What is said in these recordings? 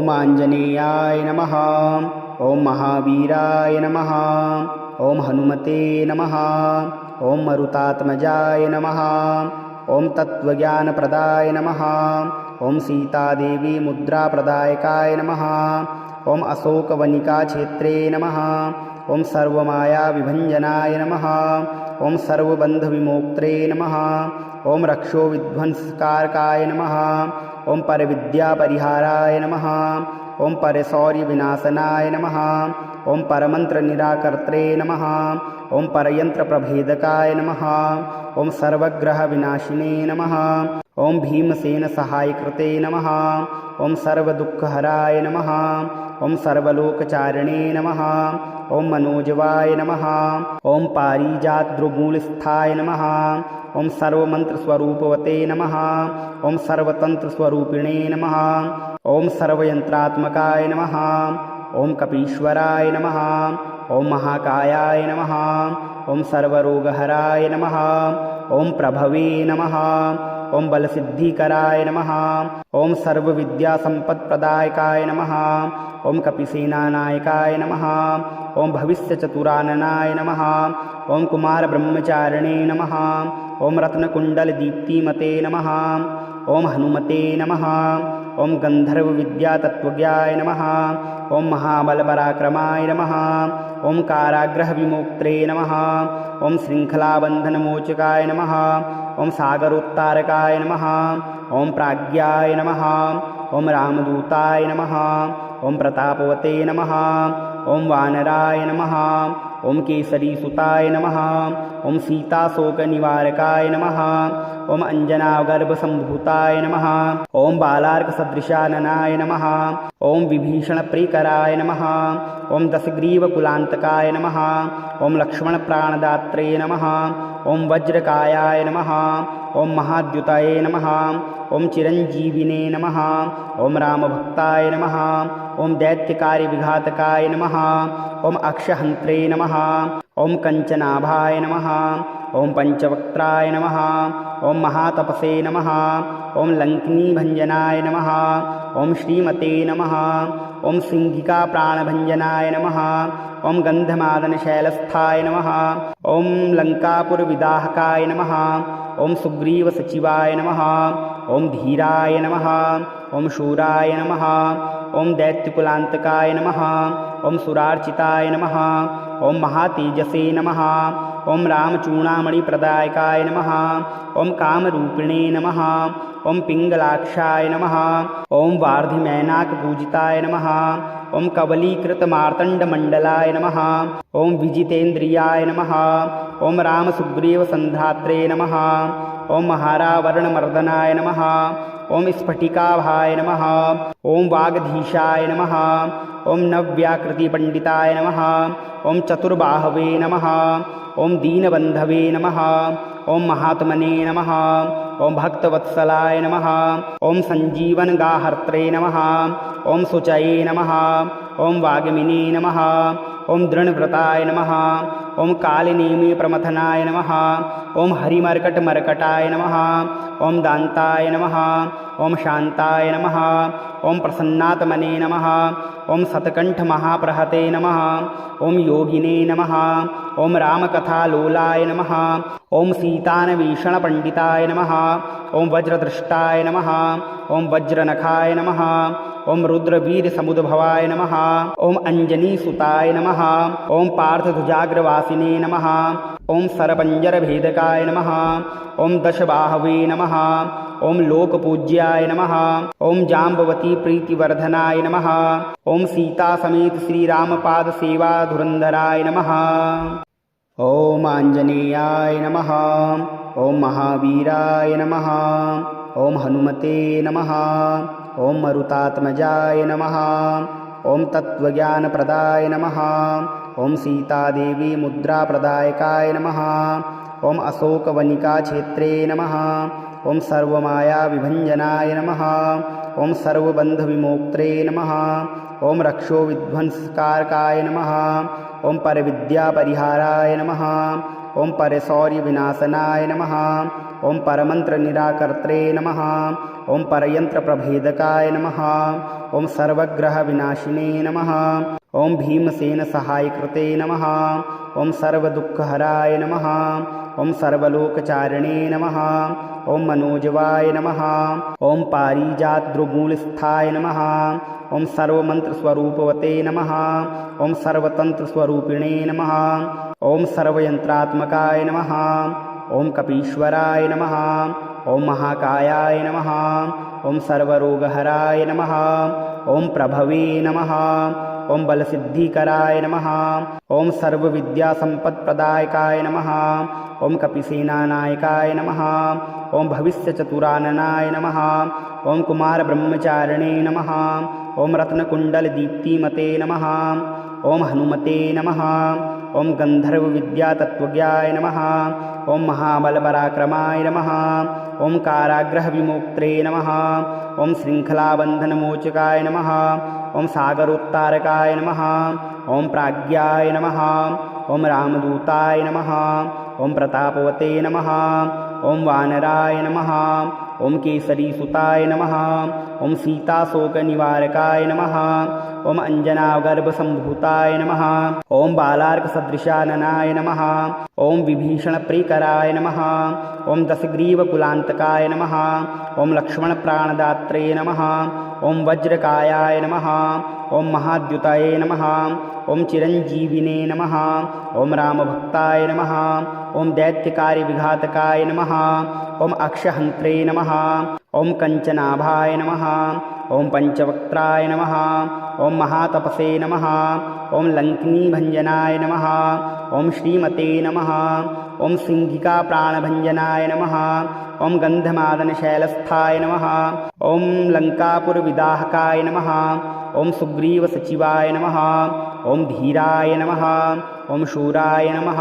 ॐ आञ्जनेयाय नमः। ॐ महावीराय नमः। ॐ हनुमते नमः। ॐ मरुतात्मजाय नमः। ॐ तत्त्वज्ञानप्रदाय नमः। ॐ सीतादेवी मुद्राप्रदायकाय नमः। ॐ अशोकवनिकाक्षेत्रे नमः। ॐ सर्वमायाविभञ्जनाय नमः। ॐ सर्वबन्धविमोक्त्रे नमः। ॐ रक्षोविध्वंसकारकाय नमः। ॐ परविद्यापरिहाराय नमः। ॐ परशौर्यविनाशनाय नमः। ॐ परमन्त्रनिराकर्त्रे नमः। ॐ परयन्त्रप्रभेदकाय नमः। ॐ सर्वग्रहविनाशिने नमः। ॐ भीमसेनसहायकृते नमः। ॐ सर्वदुःखहराय नमः। ॐ सर्वलोकचारिणे नमः। ॐ मनोजवाय नमः। ॐ पारिजातद्रुमूलस्थाय नमः। ॐ सर्वमन्त्रस्वरूपवते नमः। ॐ सर्वतन्त्रस्वरूपिणे नमः। ॐ सर्वयन्त्रात्मकाय नमः। ॐ कपीश्वराय नमः। ॐ महाकायाय नमः। ॐ सर्वरोगहराय नमः। ॐ प्रभवे नमः। ॐ बलसिद्धिकराय नमः। ॐ सर्वविद्यासम्पत्प्रदायकाय नमः। ॐ कपिसेनानायकाय नमः। ॐ भविष्यचतुराननाय नमः। ॐ कुमारब्रह्मचारिणे नमः। ॐ रत्नकुण्डलदीप्तिमते नमः। ॐ हनुमते नमः। ॐ गन्धर्वविद्यातत्त्वज्ञाय नमः। ॐ महाबलपराक्रमाय नमः। ॐ काराग्रहविमोक्त्रे नमः। ॐ श्रृङ्खलाबन्धनमोचकाय नमः। ॐ सागरोत्तारकाय नमः। ॐ प्राज्ञाय नमः। ॐ रामदूताय नमः। ॐ प्रतापवते नमः। ॐ वानराय नमः। ॐ केसरीसुताय नमः। ॐ सीताशोकनिवारकाय नमः। ॐ अञ्जनागर्भसम्भूताय नमः। ॐ बालार्कसदृशाननाय नमः। ॐ विभीषणप्रियकराय नमः। ॐ दशग्रीवकुलान्तकाय नमः। ॐ लक्ष्मणप्राणदात्रे नमः। ॐ वज्रकायाय नमः। ॐ महाद्युताय नमः। ॐ चिरञ्जीविने नमः। ॐ रामभक्ताय नमः। ॐ दैत्यकार्यविघातकाय नमः। ॐ अक्षहन्त्रे नमः। ॐ कञ्चनाभाय नमः। ॐ पञ्चवक्त्राय नमः। ॐ महातपसे नमः। ॐ लङ्किनीभञ्जनाय नमः। ॐ श्रीमते नमः। ॐ सिंहिकाप्राणभञ्जनाय नमः। ॐ गन्धमादनशैलस्थाय नमः। ॐ लङ्कापुरविदाहकाय नमः। ॐ सुग्रीवसचिवाय नमः। ॐ धीराय नमः। ॐ शूराय नमः। ॐ दैत्यकुलान्तकाय नमः। ॐ सुरार्चिताय नमः। ॐ महातेजसे नमः। ॐ रामचूडामणिप्रदायकाय नमः। ॐ कामरूपिणे नमः। ॐ पिङ्गलाक्षाय नमः। ॐ वार्धिमैनाकपूजिताय नमः। ॐ कबलीकृतमार्तण्डमण्डलाय नमः। ॐ विजितेन्द्रियाय नमः। ॐ रामसुग्रीवसन्धात्रे नमः। ॐ महारावरणमर्दनाय नमः। ॐ स्फटिकाभाय नमः। ॐ वागधीशाय नमः। ॐ नव्याकृतिपण्डिताय नमः। ॐ चतुर्बाहवे नमः। ॐ दीनबन्धवे नमः। ॐ महात्मने नमः। ॐ भक्तवत्सलाय नमः। ॐ सञ्जीवनगाहर्त्रे नमः। ॐ शुचये नमः। ॐ वाग्मिने नमः। ॐ दृढव्रताय नमः। ॐ कालिनेमि प्रमथनाय नमः। ॐ हरिमर्कटमर्कटाय नमः। ॐ दान्ताय नमः। ॐ शान्ताय नमः। ॐ प्रसन्नात्मने नमः। ॐ शतकण्ठमहाप्रहते नमः। ॐ योगिने नमः। ॐ रामकथालोलाय नमः। ॐ सीतान्वेषणपण्डिताय नमः। ॐ वज्रदृष्टाय नमः। ॐ वज्रनखाय नमः। ॐ रुद्रवीरसमुद्भवाय नमः। ॐ अञ्जनीसुताय नमः। ॐ पार्थध्वजाग्रवासिने नमः। ॐ सरपञ्जरभेदकाय नमः। ॐ दशबाहवे नमः। ॐ लोकपूज्याय नमः। ॐ जाम्बवतीप्रीतिवर्धनाय नमः। ॐ सीतासमेत श्रीरामपादसेवाधुरन्धराय नमः। ॐ आञ्जनेयाय नमः। ॐ महावीराय नमः। ॐ हनुमते नमः। ॐ मरुतात्मजाय नमः। ॐ तत्त्वज्ञानप्रदाय नमः। ॐ सीतादेवी मुद्राप्रदायकाय नमः। ॐ अशोकवनिकाक्षेत्रे नमः। ॐ सर्वमायाविभञ्जनाय नमः। ॐ सर्वबन्धविमोक्त्रे नमः। ॐ रक्षोविध्वंसकारकाय नमः। ॐ परविद्यापरिहाराय नमः। ॐ परशौर्यविनाशनाय नमः। ओम परमंत्र निराकर्त्रे नमः। ओम परयंत्र प्रभेदकाय नमः। ओम सर्वग्रह विनाशिने नमः। ओम भीमसेन सहायकृते नमः। ओम सर्वदुःखहराय नमः। ओम सर्वलोकचारिणे नमः। ओम मनोजवाय नमः। ओम पारिजातद्रुमूलस्थाय नमः। ओम सर्वमंत्रस्वरूपवते नमः। ओम सर्वतंत्रस्वरूपिणे नमः। ओम सर्वयंत्रात्मकाय नमः। ओम कपीश्वराय नमः। ओम महाकायाय नमः। ओम सर्वरोगहराय नमः। ओम प्रभवे नमः। ओम बलसिद्धिकराय नमः। ओम सर्वविद्यासम्पत्प्रदायकाय नमः। ओम कपिसेनानायकाय नमः। ओम भविष्यचतुराननाय नमः। ओम कुमारब्रह्मचारिणे नमः। ओम रत्नकुण्डलदीप्तिमते नमः। ओम हनुमते नमः। ओम गन्धर्वविद्यातत्त्वज्ञाय नमः। ओम महाबलपराक्रमाय नमः। ओम काराग्रहविमोक्त्रे नमः। ओम श्रृङ्खलाबन्धनमोचकाय नमः। ओम सागरोत्तारकाय नमः। ओम प्राज्ञाय नमः। ओम रामदूताय नमः। ओम प्रतापवते नमः। ओम वानराय नमः। ओम केसरीसुताय नमः। ओम सीताशोकनिवारकाय नमः। ओम अंजनागर्भसम्भूताय नमः। ओम बालार्कसदृशाननाय नमः। ओम विभीषणप्रियकराय नमः। ओम दशग्रीवकुलान्तकाय नमः। ओम लक्ष्मणप्राणदात्रे नमः। ओम वज्रकायाय नमः। ओम महाद्युतये नमः। ओम चिरञ्जीविने नमः। ओम रामभक्ताय नमः। ओम दैत्यकार्यविघातकाय नमः। ओम अक्षहन्त्रे नमः। ओम कंचनाभाय नमः। ओम पंचवक्त्राय नमः। ओम महातपसे नमः। ओम लङ्किनीभञ्जनाय नमः। ओम श्रीमते नमः। ओम सिंहिकाप्राणभञ्जनाय नमः। ओम गन्धमादनशैलस्थाय नमः। ओम लङ्कापुरविदाहकाय नमः। ओम सुग्रीवसचिवाय नमः। ओम धीराय नमः। ओम शूराय नमः।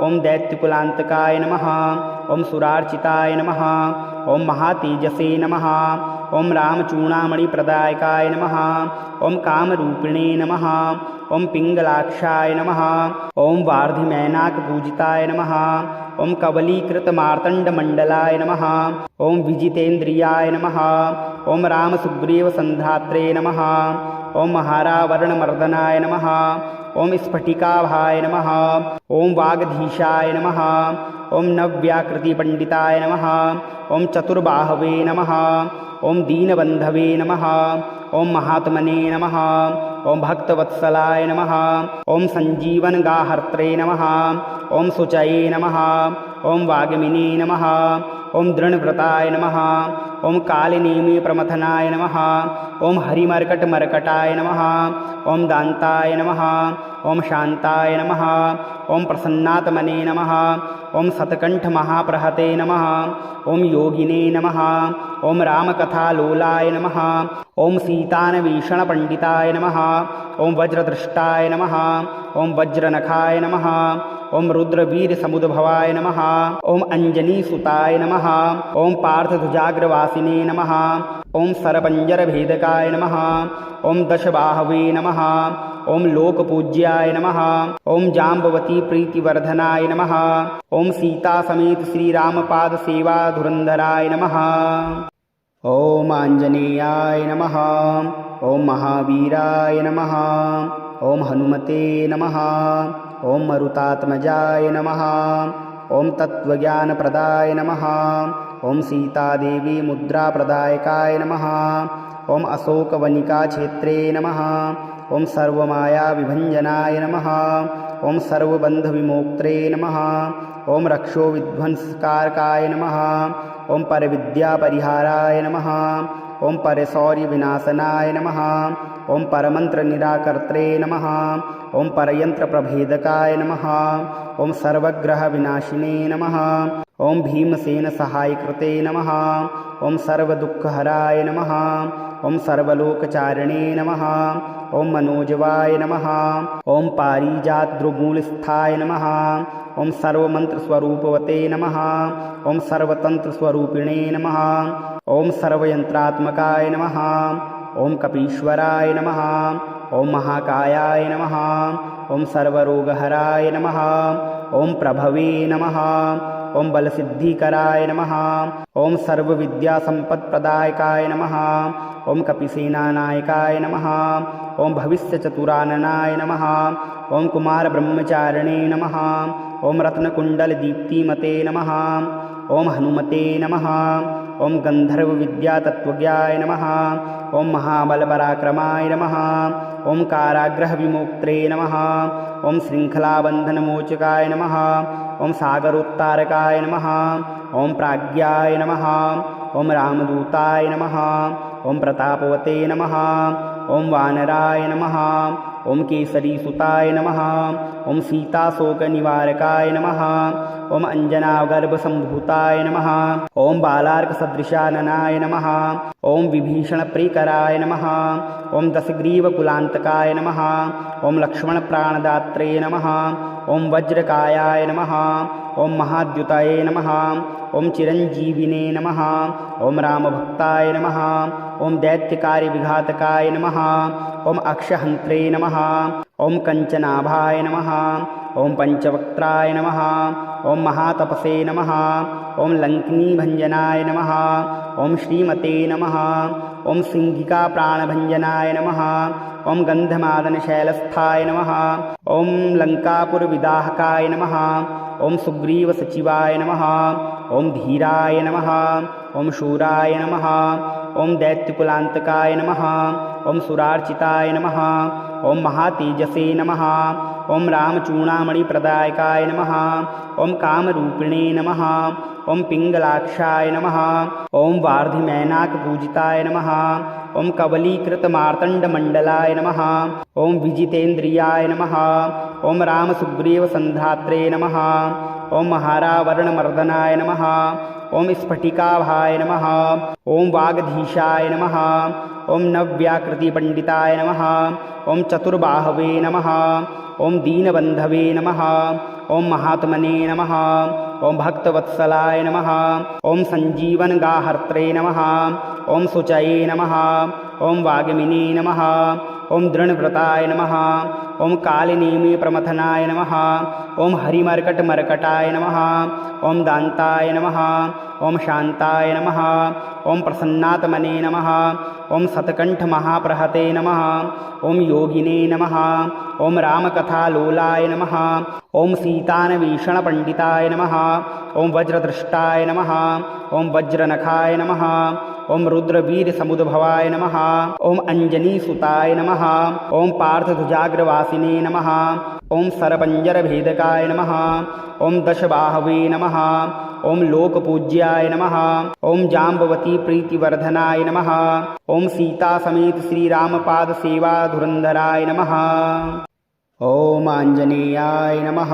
ओम दैत्यकुलान्तकाय नमः। ओम सुरार्चिताय नमः। ओम महातेजसे नमः। ओम रामचूड़ामणिप्रदायकाय नमः। ओम कामरूपिणे नमः। ओम पिङ्गलाक्षाय नमः। ओम वार्धिमैनाकपूजिताय नमः। ओम कवलीकृतमार्तण्डमण्डलाय नमः। ओम विजितेन्द्रियाय नमः। ओम रामसुग्रीवसन्धात्रे नमः। ओम महारावरणमर्दनाय नमः। ओम स्फटिकाभाय नमः। ओम वागधीशाय नमः। ओम नव्याकृतिपण्डिताय नमः। ओम चतुर्बाहवे नमः। ओम दीनबन्धवे नमः। ओम महात्मने नमः। ओम भक्तवत्सलाय नमः। ओम सञ्जीवनगाहर्त्रे नमः। ओम शुचये नमः। ओम वाग्मिने नमः। ओम दृढव्रताय नमः। ओम कालनेमि प्रमथनाय नमः। ओम हरिमर्कटमर्कटाय नमः। ओम दान्ताय नमः। ओम शान्ताय नमः। ओम प्रसन्नात्मने नमः। ओम शतकण्ठमहाप्रहते नमः। ओम योगिने नमः। ओम रामकथालोलाय नमः। ओम सीतान्वेषणपण्डिताय नमः। ओम वज्रदृष्टाय नमः। ओम वज्रनखाय नमः। ओम रुद्रवीरसमुद्भवाय नमः। ओम अञ्जनीसुताय नमः। ओम पार्थध्वजाग्रवासिने नमः। ओम सरपञ्जरभेदकाय नमः। ओम दशबाहवे नमः। ओम लोकपूज्याय नमः। ओम जाम्बवती प्रीतिवर्धनाय नमः। ओम सीतासमेत श्रीरामपादसेवाधुरन्धराय नमः। ओम आञ्जनेयाय नमः। ओम महावीराय नमः। ओम हनुमते नमः। ओम मरुतात्मजाय नमः। ओम तत्त्वज्ञानप्रदाय नमः। ओम सीतादेवी मुद्राप्रदायकाय नमः। ओम अशोकवनिकाक्षेत्रे नमः। ओम सर्वमायाविभञ्जनाय नमः। ओम सर्वबन्धविमोक्त्रे नमः। ओम रक्षोविध्वंसकारकाय नमः। ओम परविद्यापरिहाराय नमः। ओम परशौर्यविनाशनाय नमः। ओम परमन्त्रनिराकर्त्रे नमः। ओम परयन्त्रप्रभेदकाय नमः। ओम सर्वग्रहविनाशिने नमः। ओम भीमसेनसहायकृते नमः। ओम सर्वदुःखहराय नमः। ओम सर्वलोकचारिणे नमः। ओम मनोजवाय नमः। ओम पारिजातद्रुमूलस्थाय नमः। ओम सर्वमंत्रस्वरूपवते नमः। ओम सर्वतंत्रस्वरूपिणे नमः। ओम सर्वयंत्रात्मकाय नमः। ओम कपीश्वराय नमः। ओम महाकायाय नमः। ओम सर्वरोगहराय नमः। ओम प्रभवे नमः। ओम बलसिद्धिकराय नमः। ओम सर्वविद्यासम्पत्प्रदायकाय नमः। ओम कपिसेनानायकाय नमः। ओम भविष्यचतुराननाय नमः। ओम कुमारब्रह्मचारिणे नमः। ओम रत्नकुण्डलदीप्तिमते नमः। ओम हनुमते नमः। ओम गन्धर्वविद्यातत्त्वज्ञाय नमः। ओम महाबलपराक्रमाय नमः। ओम काराग्रहविमोक्त्रे नमः। ओम श्रृङ्खलाबन्धनमोचकाय नमः। ओम सागरोत्तारकाय नमः। ओम प्राज्ञाय नमः। ओम रामदूताय नमः। ओम प्रतापवते नमः। ओम वानराय नमः। ओम केसरीसुताय नमः। ओम सीताशोकनिवारकाय नमः। ओम अञ्जनागर्भसम्भूताय नमः। ओम बालार्कसदृशाननाय नमः। ओम विभीषणप्रियकराय नमः। ओम दशग्रीवकुलान्तकाय नमः। ओम लक्ष्मणप्राणदात्रे नमः। ओम वज्रकायाय नमः। ओम महाद्युतये नमः। ओम चिरञ्जीविने नमः। ओम रामभक्ताय नमः। ओम दैत्यकार्यविघातकाय नमः। ओम अक्षहन्त्रे नमः। ओम कञ्चनाभाय नमः। ओम पंचवक्त्राय नमः। ओम महातपसे नमः। ओम लङ्किनीभञ्जनाय नमः। ओम श्रीमते नमः। ओम सिंहिकाप्राणभञ्जनाय नमः। ओम गन्धमादनशैलस्थाय नमः। ओम लङ्कापुरविदाहकाय नमः। ओम सुग्रीवसचिवाय नमः। ओम धीराय नमः। ओम शूराय नमः। ओम दैत्यकुलान्तकाय नमः। ओम सुरार्चिताय नमः। ओम महातेजसे नमः। ओम रामचूडामणिप्रदायकाय नमः। ओम कामरूपिणे नमः। ओम पिङ्गलाक्षाय नमः। ओम वार्धिमैनाकपूजिताय नमः। ओम कवलीकृतमार्तण्डमण्डलाय नमः। ओम विजितेन्द्रियाय नमः। ओम रामसुग्रीवसन्धात्रे नमः। ओम महारावरणमर्दनाय नमः। ओम स्फटिकाभाय नमः। ओम वागधीशाय नमः। ओम नव्याकृतिपण्डिताय नमः। ओम चतुर्बाहवे नमः। ओम दीनबन्धवे नमः। ओम महात्मने नमः। ओम भक्तवत्सलाय नमः। ओम सञ्जीवनगाहर्त्रे नमः। ओम शुचये नमः। ओम वाग्मिने नमः। ओम दृढव्रताय नमः। ओम कालनेमि प्रमथनाय नमः। ओम हरिमर्कटमर्कटाय नमः। ओम दान्ताय नमः। ओम शान्ताय नमः। ओम प्रसन्नात्मने नमः। ओम शतकण्ठमहाप्रहते नमः। ओम योगिने नमः। ओम रामकथालोलाय नमः। ओम सीतान्वेषणपण्डिताय नमः। ओम वज्रदृष्टाय नमः। ओम वज्रनखाय नमः। ओम रुद्रवीरसमुद्भवाय नमः। ओम अञ्जनीसुताय नमः। ओम पार्थध्वजाग्रवासिने नमः। ओम सरपञ्जरभेदकाय नमः। ओम दशबाहवे नमः। ओम लोकपूज्याय नमः। ओम जाम्बवती प्रीतिवर्धनाय नमः। ओम सीतासमेत श्रीरामपादसेवाधुरन्धराय नमः। ओम आञ्जनेयाय नमः।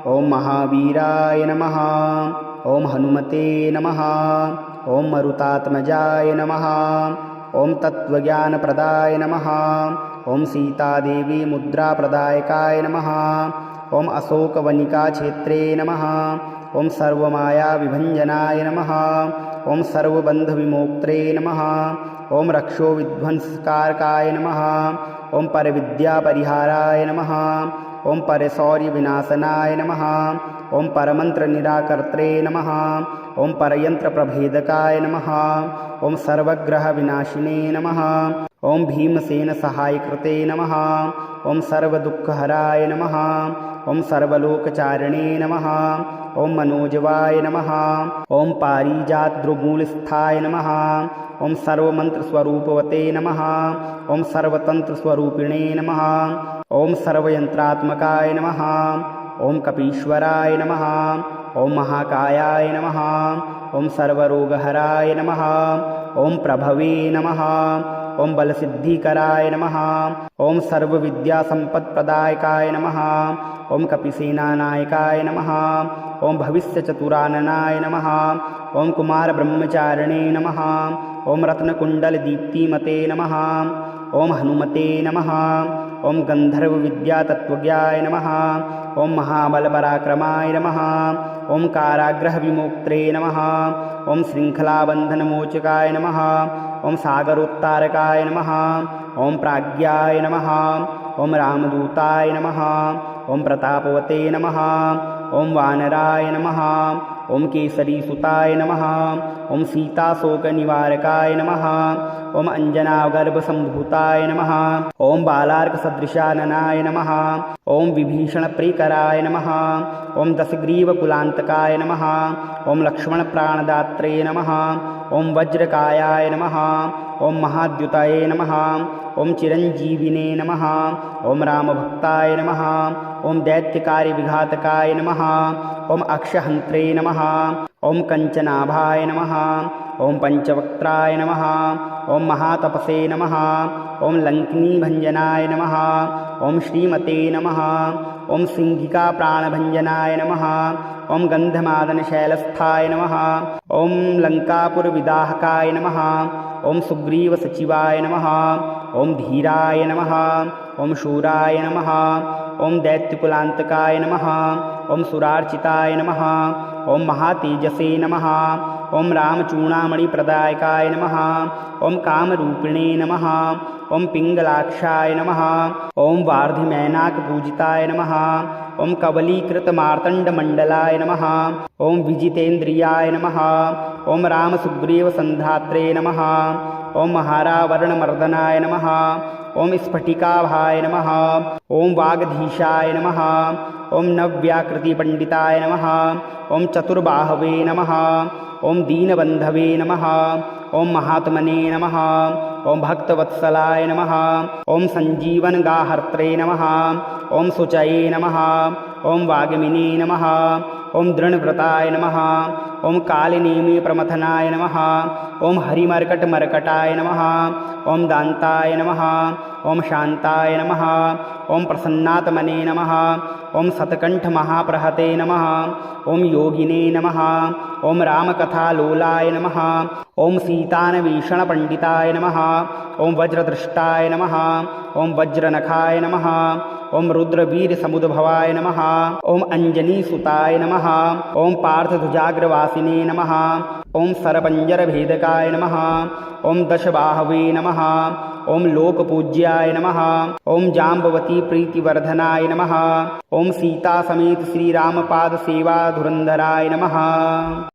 ओम महावीराय नमः। ओम हनुमते नमः। ओम मरुतात्मजाय नमः। ओम तत्त्वज्ञानप्रदाय नमः। ओम सीतादेवी मुद्राप्रदायकाय नमः। ओम अशोकवनिकाक्षेत्रे नमः। ओम सर्वमायाविभञ्जनाय नमः। ओम सर्वबन्धविमोक्त्रे नमः। ओम रक्षोविध्वंसकारकाय नमः। ओम परविद्यापरिहाराय नमः। ओम परशौर्यविनाशनाय नमः। ओम परमन्त्रनिराकर्त्रे नमः। ओम परयन्त्रप्रभेदकाय नमः। ओम सर्वग्रहविनाशिने नमः। ओम भीमसेनसहायकृते नमः। ओम सर्वदुःखहराय नमः। ओम सर्वलोकचारिणे नमः। ओम मनोजवाय नमः। ओम पारिजातद्रुमूलस्थाय नमः। ओम सर्वमन्त्रस्वरूपवते नमः। ओम सर्वतन्त्रस्वरूपिणे नमः। ओम सर्वयन्त्रात्मकाय नमः। ओम कपीश्वराय नमः। ओम महाकायाय नमः। ओम सर्वरोगहराय नमः। ओम प्रभवे नमः। ओम बलसिद्धिकराय नमः। ओम सर्वविद्यासम्पत्प्रदायकाय नमः। ओम कपिसेनानायकाय नमः। ओम भविष्यचतुराननाय नमः। ओम कुमारब्रह्मचारिणे नमः। ओम रत्नकुण्डलदीप्तिमते नमः। ओम हनुमते नमः। ओम गन्धर्वविद्यातत्त्वज्ञाय नमः। ओम महाबलपराक्रमाय नमः। ओम काराग्रहविमोक्त्रे नमः। ओम श्रृङ्खलाबन्धनमोचकाय नमः। ओम सागरोत्तारकाय नमः। ओम प्राज्ञाय नमः। ओम रामदूताय नमः। ॐ प्रतापवते नमः ॐ वानराय नमः ॐ केसरीसुताय नमः ॐ सीताशोकनिवारकाय नमः ॐ अञ्जनागर्भसम्भूताय नमः ॐ बालार्कसदृशाननाय नमः ॐ विभीषणप्रियकराय नमः ॐ दशग्रीवकुलान्तकाय नमः ॐ लक्ष्मणप्राणदात्रे नमः ॐ वज्रकायाय नमः ॐ महाद्युताय नमः ॐ चिरञ्जीविने नमः ॐ रामभक्ताय नमः ॐ दैत्यकार्यविघातकाय नमः ॐ अक्षहन्त्रे नमः ॐ कञ्चनाभाय नमः ॐ पञ्चवक्त्राय नमः ॐ महातपसे नमः ॐ लङ्किनीभञ्जनाय नमः ॐ श्रीमते नमः ॐ सिंहिकाप्राणभञ्जनाय नमः ॐ गन्धमादनशैलस्थाय नमः ॐ लङ्कापुरविदाहकाय नमः ॐ सुग्रीवसचिवाय नमः ॐ धीराय नमः ॐ शूराय नमः ॐ दैत्यकुलान्तकाय नमः ॐ सुरार्चिताय नमः ॐ महातेजसे नमः ॐ रामचूडामणिप्रदायकाय नमः ॐ कामरूपिणे नमः ॐ पिङ्गलाक्षाय नमः ॐ वार्धिमैनाकपूजिताय नमः ॐ कवलीकृतमार्तण्डमण्डलाय नमः ॐ विजितेन्द्रियाय नमः ॐ रामसुग्रीवसन्धात्रे नमः ॐ महारावरणमर्दनाय नमः ॐ स्फटिकाभाय नमः ॐ वागधीशाय नमः ॐ नव्याकृतिपण्डिताय नमः ॐ चतुर्बाहवे नमः ॐ दीनबन्धवे नमः ॐ महात्मने नमः ॐ भक्तवत्सलाय नमः ॐ सञ्जीवनगाहर्त्रे नमः ॐ शुचये नमः ॐ वाग्मिने नमः ॐ दृढव्रताय नमः ॐ कालिनेमि प्रमथनाय नमः ॐ हरिमर्कटमर्कटाय नमः ॐ दान्ताय नमः ॐ शान्ताय नमः ॐ प्रसन्नात्मने नमः ॐ शतकण्ठमहाप्रहते नमः ॐ योगिने नमः ॐ रामकथालोलाय नमः ॐ सीतान्वेषणपण्डिताय नमः ॐ वज्रदृष्टाय नमः ॐ वज्रनखाय नमः ॐ रुद्रवीरसमुद्भवाय नमः ॐ अञ्जनीसुताय नमः ॐ पार्थध्वजाग्रवासिने नमः ॐ सरपञ्जरभेदकाय नमः ॐ दशबाहवे नमः ॐ लोकपूज्याय नमः ॐ जाम्बवतीप्रीतिवर्धनाय नमः ॐ सीतासमेत श्रीरामपादसेवाधुरन्धराय नमः।